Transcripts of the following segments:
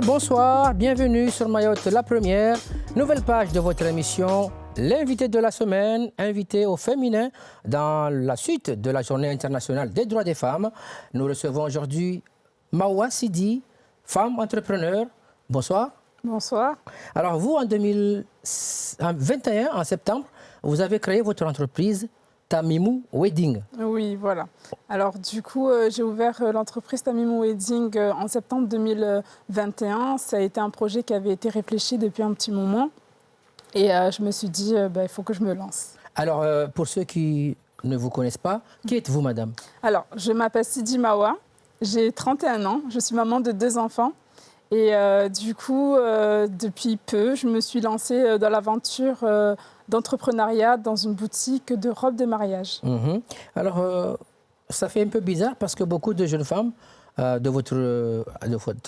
bonsoir, bienvenue sur Mayotte la première, nouvelle page de votre émission, l'invité de la semaine, invité au féminin dans la suite de la journée internationale des droits des femmes. Nous recevons aujourd'hui Mawa Sidi, femme entrepreneur. Bonsoir. Bonsoir. Alors vous, en 2021, en septembre, vous avez créé votre entreprise Tamimou Wedding. Oui, voilà. Alors du coup, j'ai ouvert l'entreprise Tamimou Wedding en septembre 2021. Ça a été un projet qui avait été réfléchi depuis un petit moment. Et je me suis dit, il faut que je me lance. Alors, pour ceux qui ne vous connaissent pas, qui êtes-vous, madame? Alors, je m'appelle Sidi Mawa. J'ai 31 ans. Je suis maman de 2 enfants. Et du coup, depuis peu, je me suis lancée dans l'aventure d'entrepreneuriat dans une boutique de robes de mariage. Alors, ça fait un peu bizarre parce que beaucoup de jeunes femmes de votre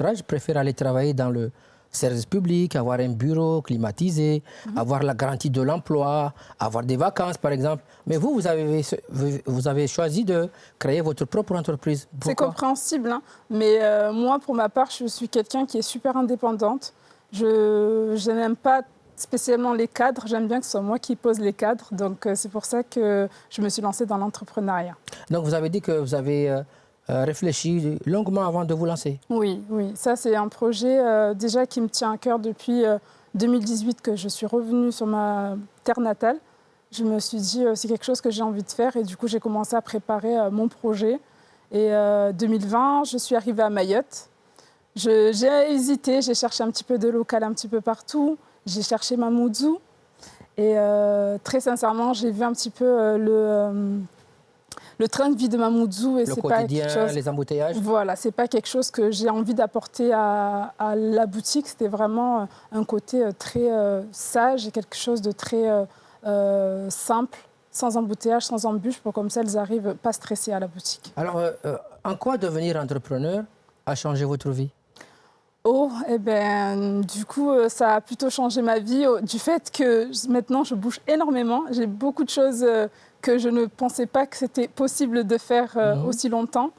âge préfèrent aller travailler dans le service public, avoir un bureau climatisé, avoir la garantie de l'emploi, avoir des vacances par exemple. Mais vous avez choisi de créer votre propre entreprise. C'est compréhensible, hein, mais moi, pour ma part, je suis quelqu'un qui est super indépendante. Je n'aime pas spécialement les cadres, j'aime bien que ce soit moi qui pose les cadres. Donc c'est pour ça que je me suis lancée dans l'entrepreneuriat. Donc vous avez dit que vous avez réfléchi longuement avant de vous lancer? Oui, oui. Ça c'est un projet déjà qui me tient à cœur depuis 2018 que je suis revenue sur ma terre natale. Je me suis dit c'est quelque chose que j'ai envie de faire et du coup j'ai commencé à préparer mon projet. Et 2020, je suis arrivée à Mayotte. J'ai hésité, j'ai cherché un petit peu de local un petit peu partout. J'ai cherché Mamoudzou et très sincèrement, j'ai vu un petit peu le train de vie de Mamoudzou. Et le c'est quotidien, pas quelque chose, les embouteillages. Voilà, c'est pas quelque chose que j'ai envie d'apporter à la boutique. C'était vraiment un côté très sage et quelque chose de très simple, sans embouteillage, sans embûches, pour comme ça elles arrivent pas stressées à la boutique. Alors, en quoi devenir entrepreneur a changé votre vie? Oh, eh bien, du coup, ça a plutôt changé ma vie du fait que maintenant, je bouge énormément. J'ai beaucoup de choses que je ne pensais pas que c'était possible de faire aussi longtemps.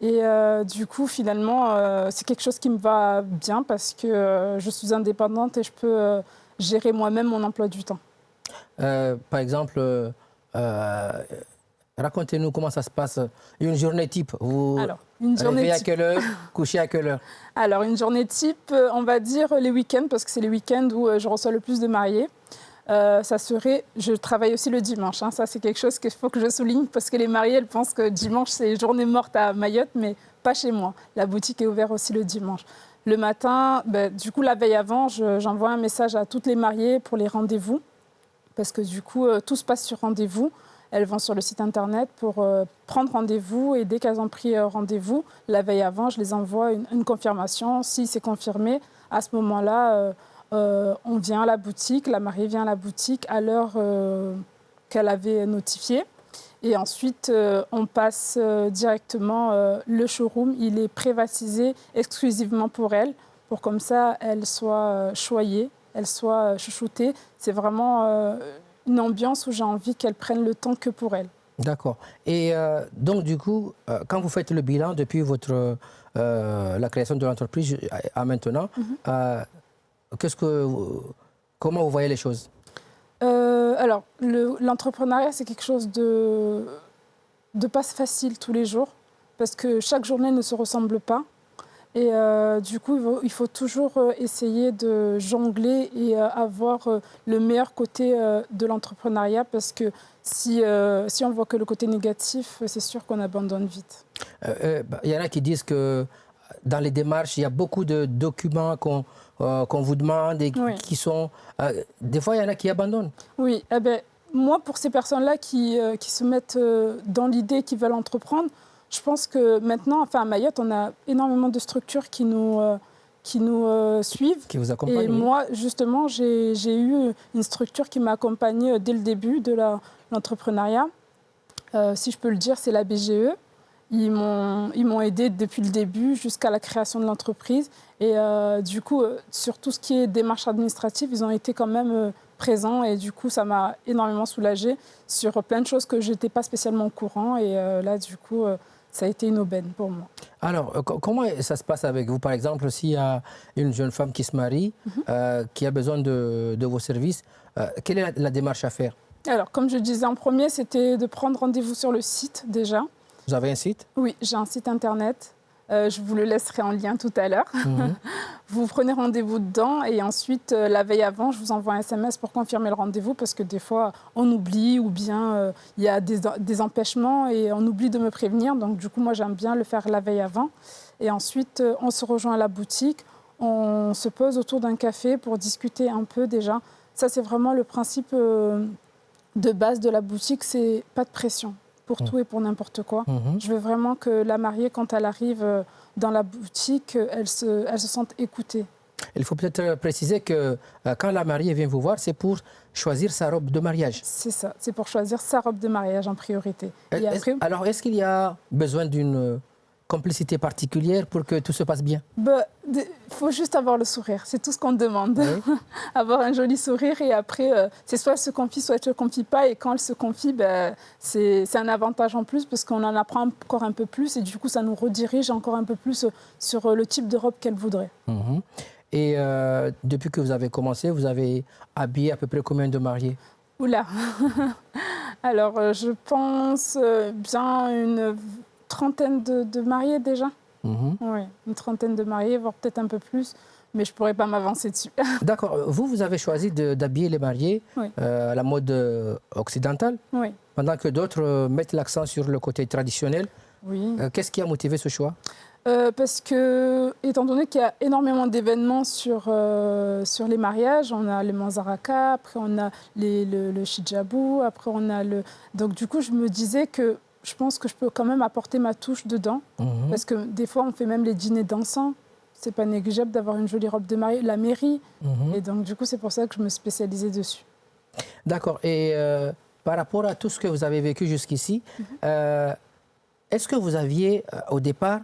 Et du coup, finalement, c'est quelque chose qui me va bien parce que je suis indépendante et je peux gérer moi-même mon emploi du temps. Par exemple, racontez-nous comment ça se passe, une journée type. Vous réveillez à quelle heure, couchez à quelle heure? Alors, une journée type, on va dire les week-ends, parce que c'est les week-ends où je reçois le plus de mariés. Ça serait, je travaille aussi le dimanche, hein. Ça c'est quelque chose qu'il faut que je souligne, parce que les mariés, elles pensent que dimanche c'est journée morte à Mayotte, mais pas chez moi. La boutique est ouverte aussi le dimanche. Le matin, du coup la veille avant, j'envoie un message à toutes les mariées pour les rendez-vous, parce que du coup tout se passe sur rendez-vous. Elles vont sur le site internet pour prendre rendez-vous et dès qu'elles ont pris rendez-vous, la veille avant, je les envoie une confirmation. Si c'est confirmé, à ce moment-là, on vient à la boutique, la mariée vient à la boutique à l'heure qu'elle avait notifiée. Et ensuite, on passe directement le showroom. Il est privatisé exclusivement pour elle, pour comme ça, elle soit choyée, elle soit chouchoutée. C'est vraiment une ambiance où j'ai envie qu'elle prenne le temps que pour elle. D'accord. Et donc, du coup, quand vous faites le bilan depuis la création de l'entreprise à maintenant, comment vous voyez les choses? Alors, l'entrepreneuriat, c'est quelque chose de pas facile tous les jours, parce que chaque journée ne se ressemble pas. Et du coup, il faut toujours essayer de jongler et avoir le meilleur côté de l'entrepreneuriat, parce que si on voit que le côté négatif, c'est sûr qu'on abandonne vite. Il y en a qui disent que dans les démarches, il y a beaucoup de documents qu'on vous demande et qui sont... des fois, il y en a qui abandonnent. Oui, moi, pour ces personnes-là qui se mettent dans l'idée, qui veulent entreprendre, je pense que maintenant, à Mayotte, on a énormément de structures qui nous suivent. Qui vous accompagnent. Et moi, justement, j'ai eu une structure qui m'a accompagnée dès le début de l'entrepreneuriat. Si je peux le dire, c'est la BGE. Ils m'ont aidé depuis le début jusqu'à la création de l'entreprise. Et du coup, sur tout ce qui est démarche administrative, ils ont été quand même présents. Et du coup, ça m'a énormément soulagée sur plein de choses que je n'étais pas spécialement au courant. Et là, du coup... ça a été une aubaine pour moi. Alors, comment ça se passe avec vous? Par exemple, s'il y a une jeune femme qui se marie, qui a besoin de vos services, quelle est la démarche à faire? Alors, comme je disais en premier, c'était de prendre rendez-vous sur le site déjà. Vous avez un site? Oui, j'ai un site internet. Je vous le laisserai en lien tout à l'heure. Vous prenez rendez-vous dedans et ensuite, la veille avant, je vous envoie un SMS pour confirmer le rendez-vous parce que des fois, on oublie ou bien il y a des empêchements et on oublie de me prévenir. Donc, du coup, moi, j'aime bien le faire la veille avant. Et ensuite, on se rejoint à la boutique. On se pose autour d'un café pour discuter un peu déjà. Ça, c'est vraiment le principe de base de la boutique, c'est pas de pression. Pour tout et pour n'importe quoi. Je veux vraiment que la mariée, quand elle arrive dans la boutique, elle se sente écoutée. Il faut peut-être préciser que quand la mariée vient vous voir, c'est pour choisir sa robe de mariage. C'est ça, c'est pour choisir sa robe de mariage en priorité. Et après, alors, est-ce qu'il y a besoin d'une complicité particulière pour que tout se passe bien? Il faut juste avoir le sourire, c'est tout ce qu'on demande. Oui. Avoir un joli sourire et après, c'est soit elle se confie, soit elle ne se confie pas. Et quand elle se confie, c'est un avantage en plus parce qu'on en apprend encore un peu plus et du coup, ça nous redirige encore un peu plus sur le type de robe qu'elle voudrait. Et depuis que vous avez commencé, vous avez habillé à peu près combien de mariés? Oula. Alors, je pense bien une trentaine de mariés déjà. Oui, une trentaine de mariés, voire peut-être un peu plus, mais je ne pourrais pas m'avancer dessus. D'accord. Vous avez choisi d'habiller les mariés à la mode occidentale, pendant que d'autres mettent l'accent sur le côté traditionnel. Oui. Qu'est-ce qui a motivé ce choix? Parce que, étant donné qu'il y a énormément d'événements sur les mariages, on a les manzaraka, après on a le hijabou, après on a le... Donc du coup, je me disais que je pense que je peux quand même apporter ma touche dedans. Parce que des fois, on fait même les dîners dansants. C'est pas négligeable d'avoir une jolie robe de mariée, la mairie. Et donc, du coup, c'est pour ça que je me spécialisais dessus. D'accord. Et par rapport à tout ce que vous avez vécu jusqu'ici, est-ce que vous aviez au départ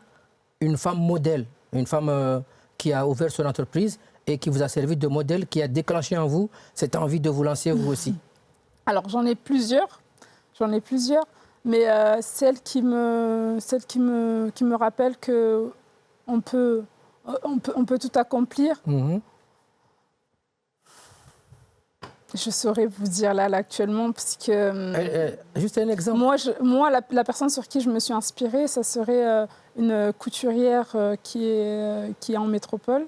une femme modèle, une femme qui a ouvert son entreprise et qui vous a servi de modèle, qui a déclenché en vous cette envie de vous lancer vous aussi? Alors, j'en ai plusieurs. Mais celle qui me rappelle qu'on peut tout accomplir, je saurais vous dire là actuellement, parce que... juste un exemple. Moi la personne sur qui je me suis inspirée, ça serait une couturière qui est en métropole,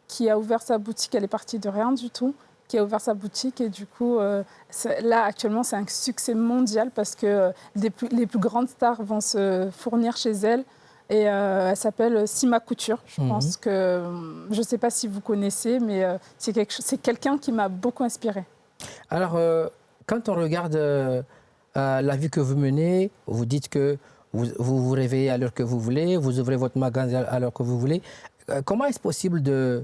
qui a ouvert sa boutique, elle est partie de rien du tout, qui a ouvert sa boutique et du coup, là actuellement c'est un succès mondial parce que les plus grandes stars vont se fournir chez elle et elle s'appelle Sima Couture. Je pense que, je ne sais pas si vous connaissez, mais c'est quelqu'un qui m'a beaucoup inspirée. Alors, quand on regarde la vie que vous menez, vous dites que vous vous réveillez à l'heure que vous voulez, vous ouvrez votre magasin à l'heure que vous voulez. Comment est-ce possible de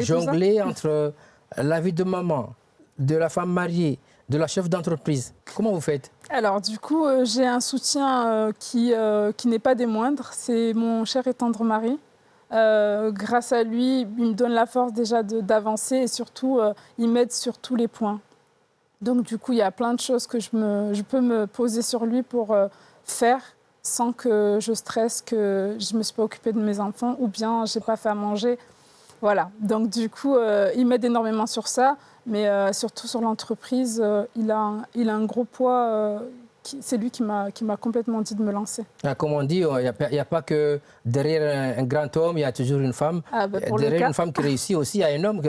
jongler entre la vie de maman, de la femme mariée, de la chef d'entreprise? Comment vous faites? Alors du coup, j'ai un soutien qui n'est pas des moindres. C'est mon cher et tendre mari. Grâce à lui, il me donne la force déjà d'avancer et surtout, il m'aide sur tous les points. Donc du coup, il y a plein de choses que je peux me poser sur lui pour faire sans que je stresse, que je ne me suis pas occupée de mes enfants ou bien je n'ai pas fait à manger. Voilà, donc du coup, il m'aide énormément sur ça, mais surtout sur l'entreprise, il a un gros poids. C'est lui qui m'a complètement dit de me lancer. Comme on dit, il n'y a pas que derrière un grand homme, il y a toujours une femme. Derrière une femme qui réussit aussi, il y a un homme,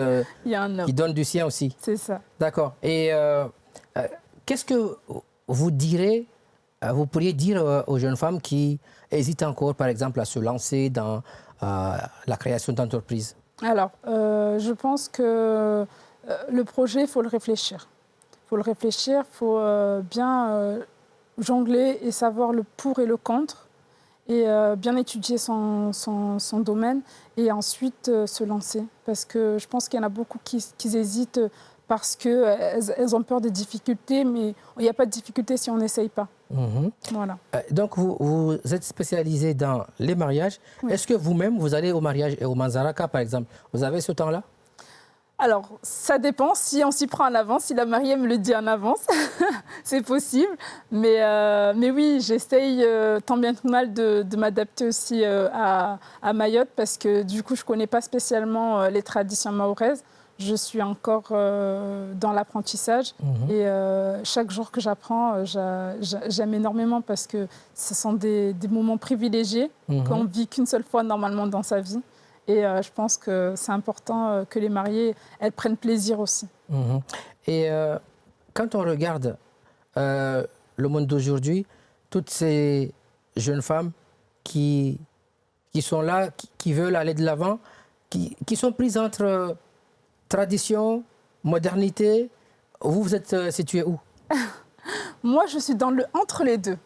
qui donne du sien aussi. C'est ça. D'accord. Et qu'est-ce que vous pourriez dire aux jeunes femmes qui hésitent encore, par exemple, à se lancer dans la création d'entreprises? Alors, je pense que le projet, il faut le réfléchir. Il faut bien jongler et savoir le pour et le contre et bien étudier son domaine et ensuite se lancer. Parce que je pense qu'il y en a beaucoup qui hésitent parce qu'elles ont peur des difficultés, mais il n'y a pas de difficulté si on n'essaye pas. Voilà. Donc, vous êtes spécialisé dans les mariages. Oui. Est-ce que vous-même, vous allez au mariage et au manzaraka, par exemple? Vous avez ce temps-là? Alors, ça dépend. Si on s'y prend en avance, si la mariée me le dit en avance, c'est possible. Mais oui, j'essaye tant bien que mal de m'adapter aussi à Mayotte parce que du coup, je ne connais pas spécialement les traditions mahoraises. Je suis encore dans l'apprentissage et chaque jour que j'apprends, j'aime énormément parce que ce sont des moments privilégiés qu'on ne vit qu'une seule fois normalement dans sa vie. Et je pense que c'est important que les mariées, elles prennent plaisir aussi. Et quand on regarde le monde d'aujourd'hui, toutes ces jeunes femmes qui sont là, qui veulent aller de l'avant, qui sont prises entre tradition, modernité, vous êtes situé où? Moi, je suis dans le entre les deux.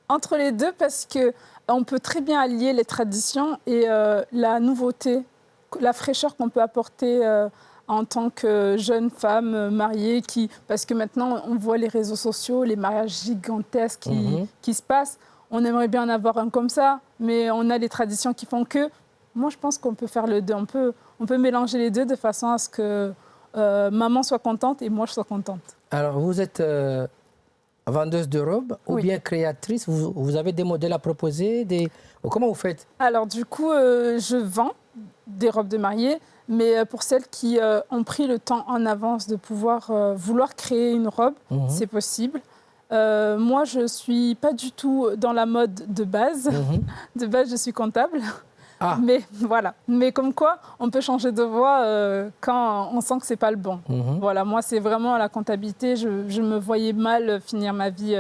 Entre les deux parce qu'on peut très bien allier les traditions et la nouveauté, la fraîcheur qu'on peut apporter en tant que jeune femme mariée. Parce que maintenant, on voit les réseaux sociaux, les mariages gigantesques qui se passent. On aimerait bien en avoir un comme ça, mais on a les traditions qui font que... Moi, je pense qu'on peut faire le deux. On peut mélanger les deux de façon à ce que maman soit contente et moi, je sois contente. Alors, vous êtes vendeuse de robes ou bien créatrice? Vous avez des modèles à proposer? Comment vous faites? Alors, du coup, je vends des robes de mariée, mais pour celles qui ont pris le temps en avance de pouvoir vouloir créer une robe, c'est possible. Moi, je ne suis pas du tout dans la mode de base. De base, je suis comptable. Ah. Mais voilà. Mais comme quoi, on peut changer de voie quand on sent que c'est pas le bon. Voilà. Moi, c'est vraiment la comptabilité. Je me voyais mal finir ma vie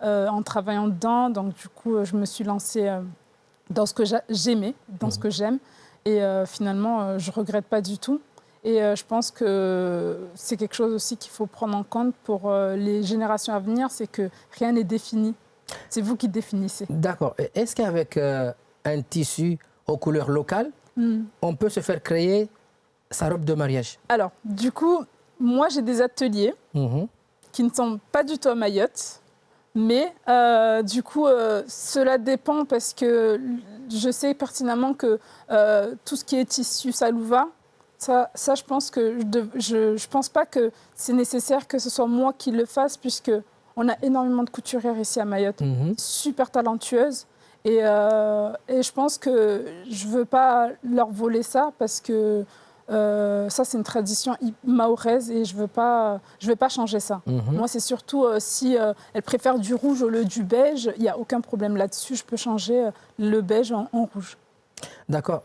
en travaillant dedans. Donc, du coup, je me suis lancée dans ce que j'aimais, dans ce que j'aime. Et finalement, je regrette pas du tout. Et je pense que c'est quelque chose aussi qu'il faut prendre en compte pour les générations à venir, c'est que rien n'est défini. C'est vous qui définissez. D'accord. Est-ce qu'avec un tissu aux couleurs locales, on peut se faire créer sa robe de mariage? Alors, du coup, moi, j'ai des ateliers qui ne sont pas du tout à Mayotte. Mais du coup, cela dépend parce que je sais pertinemment que tout ce qui est tissu salouva, ça je pense que je pense pas que c'est nécessaire que ce soit moi qui le fasse puisque on a énormément de couturières ici à Mayotte, super talentueuses. Et je pense que je ne veux pas leur voler ça parce que ça, c'est une tradition mahoraise et je veux pas changer ça. Moi, c'est surtout si elles préfèrent du rouge au lieu du beige, il n'y a aucun problème là-dessus. Je peux changer le beige en rouge. D'accord.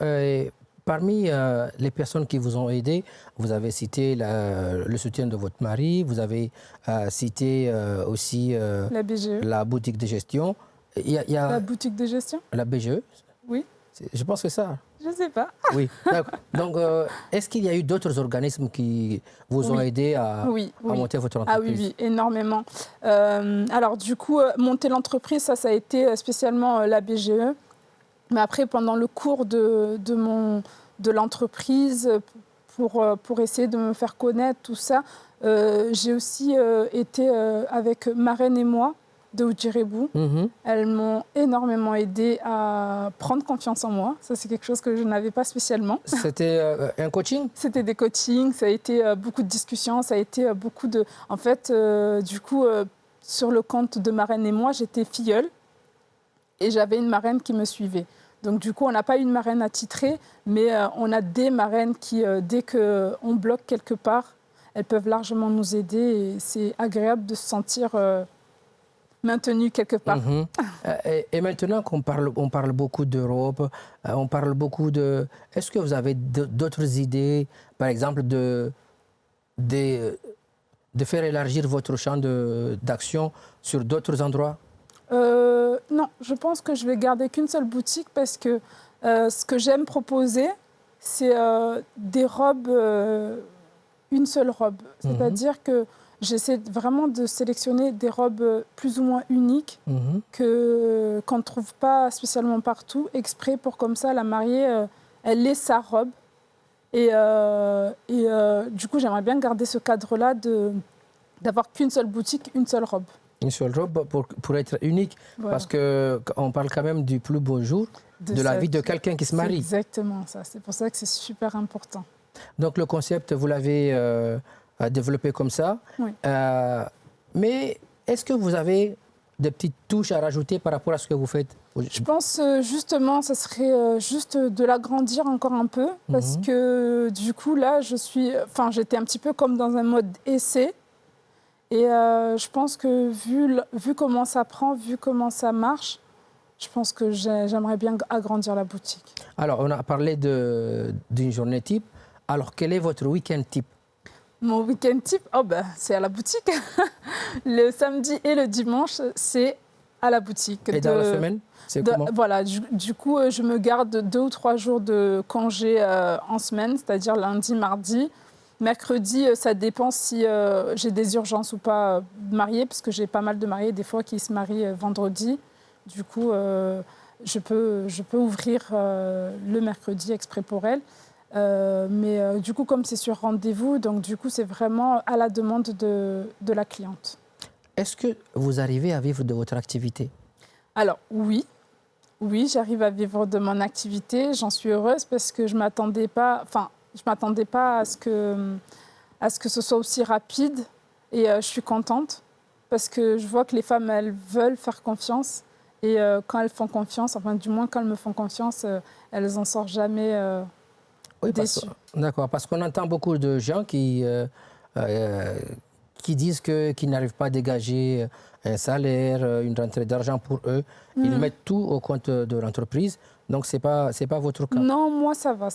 Parmi les personnes qui vous ont aidé, vous avez cité le soutien de votre mari, vous avez cité aussi la BGE. La boutique de gestion. La boutique de gestion? La BGE? Oui. Je pense que c'est ça. Je ne sais pas. Oui, d'accord. Donc, est-ce qu'il y a eu d'autres organismes qui vous ont aidé à monter votre entreprise? Ah oui, énormément. Alors, du coup, monter l'entreprise, ça a été spécialement la BGE. Mais après, pendant le cours de l'entreprise, pour essayer de me faire connaître, tout ça, j'ai aussi été avec Marraine et moi, de Oudjirebou. Elles m'ont énormément aidée à prendre confiance en moi. Ça, c'est quelque chose que je n'avais pas spécialement. C'était un coaching? C'était des coachings, ça a été beaucoup de discussions, ça a été beaucoup de... En fait, du coup, sur le compte de Marraine et moi, j'étais filleule et j'avais une marraine qui me suivait. Donc, du coup, on n'a pas une marraine attitrée, mais on a des marraines qui, dès qu'on bloque quelque part, elles peuvent largement nous aider et c'est agréable de se sentir... maintenu quelque part. Et maintenant qu'on parle beaucoup d'Europe, on parle beaucoup de... Est-ce que vous avez d'autres idées, par exemple, de faire élargir votre champ d'action sur d'autres endroits? Non, je pense que je vais garder qu'une seule boutique parce que ce que j'aime proposer, c'est des robes, une seule robe. C'est-à-dire que j'essaie vraiment de sélectionner des robes plus ou moins uniques qu'on ne trouve pas spécialement partout, exprès pour comme ça la mariée, elle ait sa robe. Et du coup, j'aimerais bien garder ce cadre-là d'avoir qu'une seule boutique, une seule robe. Une seule robe pour être unique, voilà. Parce qu'on parle quand même du plus beau jour de la vie de quelqu'un qui se marie. C'est exactement ça, c'est pour ça que c'est super important. Donc le concept, vous l'avez développé comme ça. Oui. Mais est-ce que vous avez des petites touches à rajouter par rapport à ce que vous faites? Je pense justement, ça serait juste de l'agrandir encore un peu, parce que du coup là, j'étais un petit peu comme dans un mode essai. Et je pense que vu comment ça prend, vu comment ça marche, je pense que j'aimerais bien agrandir la boutique. Alors, on a parlé d'une journée type. Alors, quel est votre week-end type? Mon week-end type, c'est à la boutique. Le samedi et le dimanche, c'est à la boutique. Et dans la semaine, c'est comment? Voilà, du coup, je me garde 2 ou 3 jours de congé en semaine, c'est-à-dire lundi, mardi. Mercredi, ça dépend si j'ai des urgences ou pas mariées, parce que j'ai pas mal de mariés des fois qui se marient vendredi. Du coup, je peux ouvrir le mercredi exprès pour elles. Mais du coup, comme c'est sur rendez-vous, donc du coup, c'est vraiment à la demande de la cliente. Est-ce que vous arrivez à vivre de votre activité? Alors, oui, j'arrive à vivre de mon activité. J'en suis heureuse parce que je ne m'attendais pas à ce que ce soit aussi rapide. Et je suis contente parce que je vois que les femmes, elles veulent faire confiance. Et quand elles font confiance, enfin du moins quand elles me font confiance, elles n'en sortent jamais déçues. D'accord, parce qu'on entend beaucoup de gens qui disent qu'ils n'arrivent pas à dégager un salaire, une rentrée d'argent pour eux. Ils mettent tout au compte de l'entreprise. Donc, ce n'est pas votre cas. Non, moi, ça va.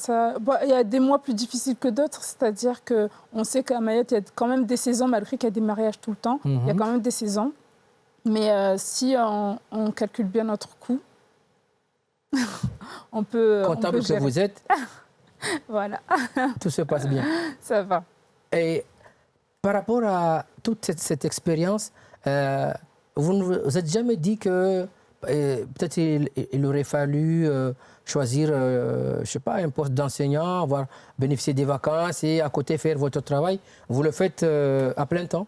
Il y a des mois plus difficiles que d'autres. C'est-à-dire qu'on sait qu'à Mayotte, il y a quand même des saisons, malgré qu'il y a des mariages tout le temps. Il y a quand même des saisons. Mais si on calcule bien notre coût, on peut Comptable que vous êtes, voilà. tout se passe bien. Ça va. Et par rapport à toute cette expérience, vous ne vous êtes jamais dit que peut-être il aurait fallu choisir, je ne sais pas, un poste d'enseignant, avoir bénéficié des vacances et à côté faire votre travail? Vous le faites à plein temps?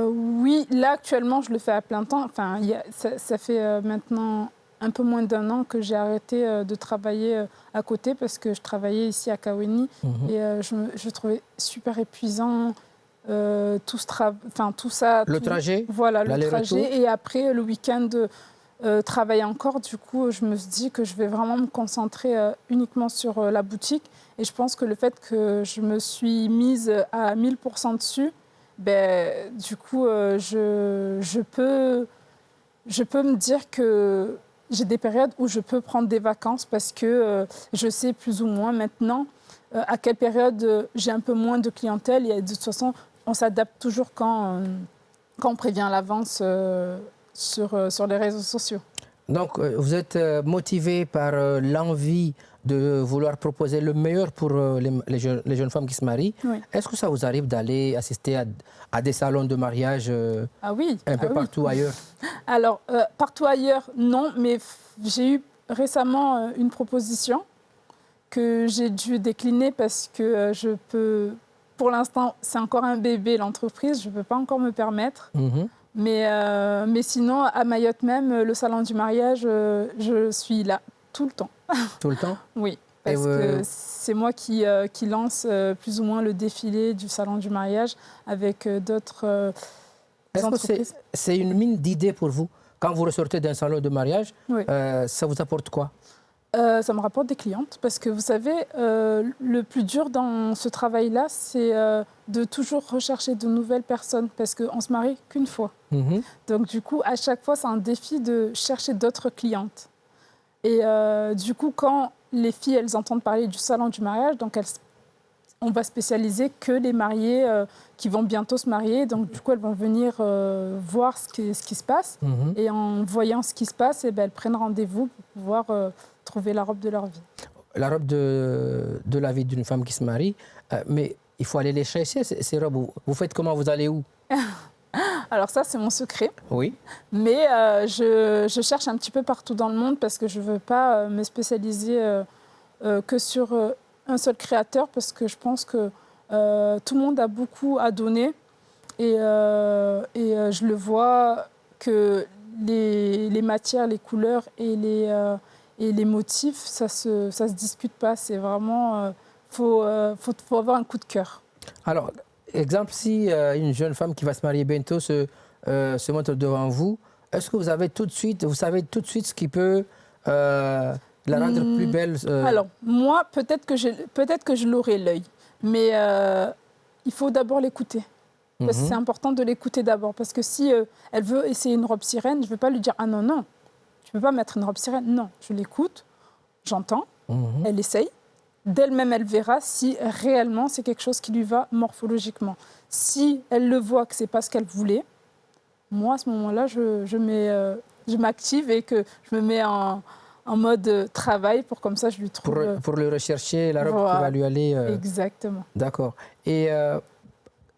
Oui, là actuellement je le fais à plein temps. Enfin, ça fait maintenant un peu moins d'1 an que j'ai arrêté de travailler à côté parce que je travaillais ici à Kaweni et je trouvais super épuisant tout ça. Le trajet? Voilà, le trajet. Et après le week-end, travailler encore. Du coup, je me suis dit que je vais vraiment me concentrer uniquement sur la boutique. Et je pense que le fait que je me suis mise à 1000% dessus, du coup, je peux me dire que j'ai des périodes où je peux prendre des vacances parce que je sais plus ou moins maintenant à quelle période j'ai un peu moins de clientèle. Et de toute façon, on s'adapte toujours quand on prévient à l'avance sur les réseaux sociaux. Donc, vous êtes motivé par l'envie de vouloir proposer le meilleur pour les jeunes femmes qui se marient. Oui. Est-ce que ça vous arrive d'aller assister à des salons de mariage un peu partout ailleurs? Alors, partout ailleurs, non, mais j'ai eu récemment une proposition que j'ai dû décliner parce que pour l'instant, c'est encore un bébé, l'entreprise, je ne peux pas encore me permettre. Mais sinon, à Mayotte même, le salon du mariage, je suis là tout le temps. Tout le temps? Oui, parce que c'est moi qui lance plus ou moins le défilé du salon du mariage avec d'autres entreprises. Est-ce que c'est une mine d'idées pour vous? Quand vous ressortez d'un salon de mariage, oui. Ça vous apporte quoi? Ça me rapporte des clientes parce que vous savez, le plus dur dans ce travail-là, c'est de toujours rechercher de nouvelles personnes parce qu'on ne se marie qu'une fois. Donc du coup, à chaque fois, c'est un défi de chercher d'autres clientes. Et du coup, quand les filles, elles entendent parler du salon du mariage, donc on va spécialiser que les mariés qui vont bientôt se marier. Donc du coup, elles vont venir voir ce qui se passe. Et en voyant ce qui se passe, elles prennent rendez-vous pour pouvoir trouver la robe de leur vie. La robe de la vie d'une femme qui se marie, mais il faut aller les chercher, ces robes. Vous faites comment? Vous allez où? Alors ça, c'est mon secret. Oui. Mais je cherche un petit peu partout dans le monde parce que je ne veux pas me spécialiser que sur un seul créateur parce que je pense que tout le monde a beaucoup à donner. Et je le vois que les matières, les couleurs et les motifs, ça se discute pas. C'est vraiment faut avoir un coup de cœur. Alors, exemple, si une jeune femme qui va se marier bientôt se montre devant vous, est-ce que vous savez tout de suite ce qui peut la rendre plus belle Alors, moi, peut-être que je l'aurai l'œil, mais il faut d'abord l'écouter. Parce que c'est important de l'écouter d'abord. Parce que si elle veut essayer une robe sirène, je ne vais pas lui dire « Ah non, non, tu ne peux pas mettre une robe sirène. » Non, je l'écoute, j'entends, elle essaye. D'elle-même, elle verra si réellement c'est quelque chose qui lui va morphologiquement. Si elle le voit que ce n'est pas ce qu'elle voulait, moi, à ce moment-là, je m'active et que je me mets en mode travail pour comme ça, je lui trouve... Pour le rechercher, la robe qui va lui aller... Exactement. D'accord. Et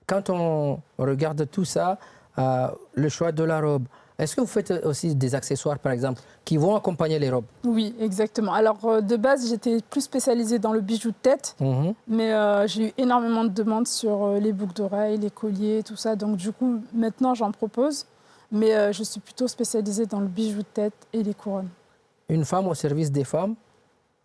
quand on regarde tout ça, le choix de la robe, est-ce que vous faites aussi des accessoires, par exemple, qui vont accompagner les robes? Oui, exactement. Alors, de base, j'étais plus spécialisée dans le bijou de tête, mais j'ai eu énormément de demandes sur les boucles d'oreilles, les colliers, tout ça. Donc, du coup, maintenant, j'en propose, mais je suis plutôt spécialisée dans le bijou de tête et les couronnes. Une femme au service des femmes,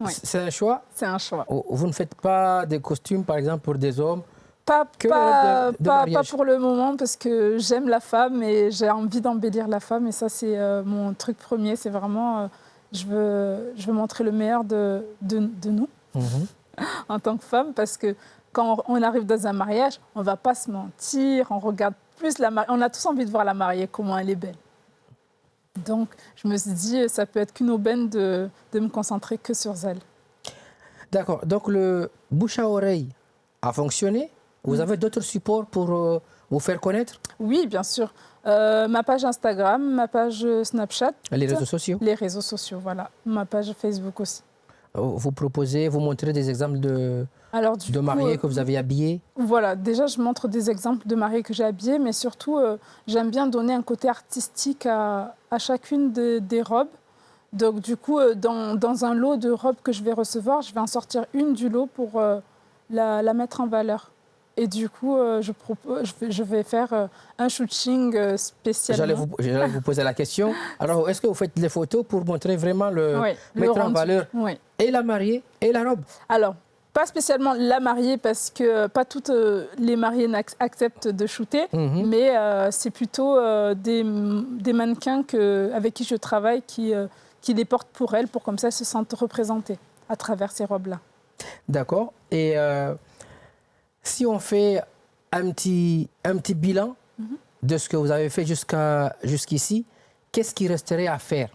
c'est un choix? C'est un choix. Vous ne faites pas des costumes, par exemple, pour des hommes? Pas pour le moment, parce que j'aime la femme et j'ai envie d'embellir la femme. Et ça, c'est mon truc premier. C'est vraiment, je veux montrer le meilleur de nous en tant que femme. Parce que quand on arrive dans un mariage, on ne va pas se mentir. On regarde plus la mariée. On a tous envie de voir la mariée, comment elle est belle. Donc, je me suis dit, ça peut être qu'une aubaine de me concentrer que sur elle. D'accord. Donc, le bouche à oreille a fonctionné. Vous avez d'autres supports pour vous faire connaître? Oui, bien sûr. Ma page Instagram, ma page Snapchat. Les réseaux sociaux? Les réseaux sociaux, voilà. Ma page Facebook aussi. Vous montrez des exemples de mariés que vous avez habillés? Voilà, déjà je montre des exemples de mariés que j'ai habillés, mais surtout j'aime bien donner un côté artistique à chacune des robes. Donc du coup, dans un lot de robes que je vais recevoir, je vais en sortir une du lot pour la mettre en valeur. Et du coup, je vais faire un shooting spécialement. J'allais vous poser la question. Alors, est-ce que vous faites les photos pour montrer vraiment mettre en valeur et la mariée et la robe? Alors, pas spécialement la mariée, parce que pas toutes les mariées acceptent de shooter, mais c'est plutôt des mannequins avec qui je travaille qui les portent pour elles, pour comme ça elles se sentent représentées à travers ces robes-là. D'accord. Et si on fait un petit bilan de ce que vous avez fait jusqu'ici, qu'est-ce qui resterait à faire?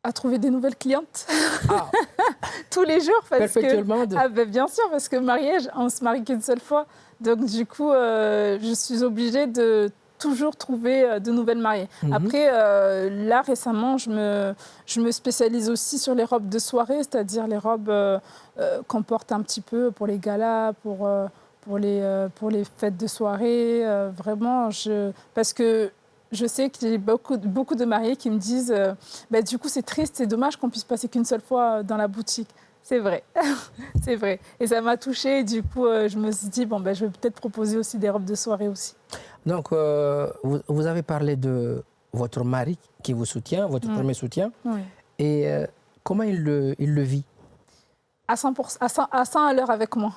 À trouver des nouvelles clientes. Tous les jours. Perpétuellement bien sûr, parce que mariage, on ne se marie qu'une seule fois. Donc du coup, je suis obligée de toujours trouver de nouvelles mariées. Après, là, récemment, je me spécialise aussi sur les robes de soirée, c'est-à-dire les robes qu'on porte un petit peu pour les galas, pour les fêtes de soirée. Vraiment, parce que je sais qu'il y a beaucoup de mariés qui me disent du coup, c'est triste, c'est dommage qu'on puisse passer qu'une seule fois dans la boutique. C'est vrai, c'est vrai. Et ça m'a touchée. Et du coup, je me suis dit, je vais peut-être proposer aussi des robes de soirée aussi. Donc, vous avez parlé de votre mari qui vous soutient, votre premier soutien. Oui. Et comment il le vit? À 100%, à 100 à l'heure avec moi.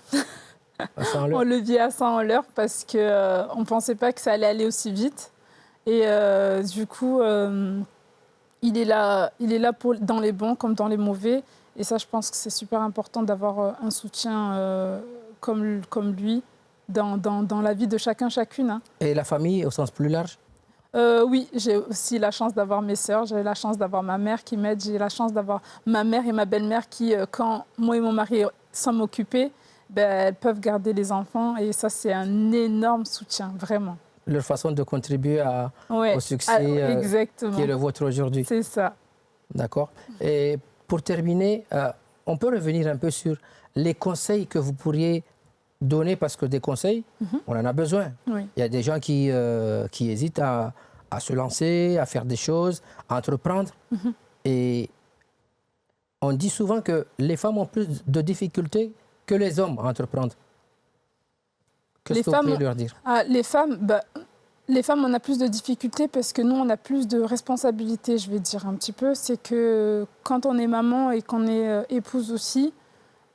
À 100 à l'heure. On le vit à 100 à l'heure parce qu'on ne pensait pas que ça allait aller aussi vite. Et du coup, il est là dans les bons comme dans les mauvais. Et ça, je pense que c'est super important d'avoir un soutien comme lui dans la vie de chacune. Et la famille au sens plus large? Oui, j'ai aussi la chance d'avoir mes sœurs, j'ai la chance d'avoir ma mère qui m'aide, j'ai la chance d'avoir ma mère et ma belle-mère qui, quand moi et mon mari sommes occupés, elles peuvent garder les enfants. Et ça, c'est un énorme soutien, vraiment. Leur façon de contribuer au succès qui est le vôtre aujourd'hui. C'est ça. D'accord. Et pour terminer, on peut revenir un peu sur les conseils que vous pourriez donner, parce que des conseils, on en a besoin. Oui. Il y a des gens qui hésitent à se lancer, à faire des choses, à entreprendre. Et on dit souvent que les femmes ont plus de difficultés que les hommes à entreprendre. Qu'est-ce que vous pouvez leur dire? Les femmes, on a plus de difficultés parce que nous, on a plus de responsabilités, je vais dire un petit peu. C'est que quand on est maman et qu'on est épouse aussi,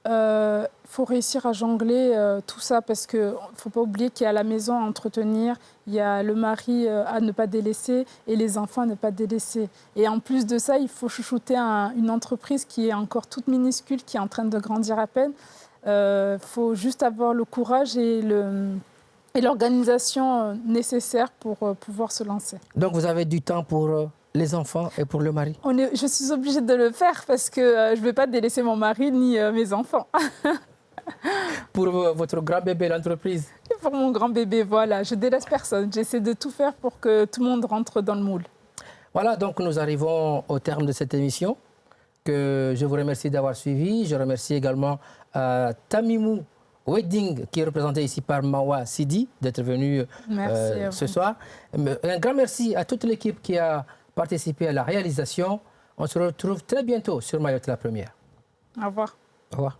faut réussir à jongler tout ça parce qu'il ne faut pas oublier qu'il y a la maison à entretenir, il y a le mari à ne pas délaisser et les enfants à ne pas délaisser. Et en plus de ça, il faut chouchouter une entreprise qui est encore toute minuscule, qui est en train de grandir à peine. Faut juste avoir le courage et l'organisation nécessaire pour pouvoir se lancer. Donc vous avez du temps pour les enfants et pour le mari? Je suis obligée de le faire parce que je ne vais pas délaisser mon mari ni mes enfants. Pour votre grand bébé, l'entreprise? Pour mon grand bébé, voilà. Je ne délaisse personne. J'essaie de tout faire pour que tout le monde rentre dans le moule. Voilà, donc nous arrivons au terme de cette émission que je vous remercie d'avoir suivi. Je remercie également Tamimou Wedding, qui est représenté ici par Mawa Sidi, d'être venu ce soir. Un grand merci à toute l'équipe qui a participé à la réalisation. On se retrouve très bientôt sur Mayotte la Première. Au revoir. Au revoir.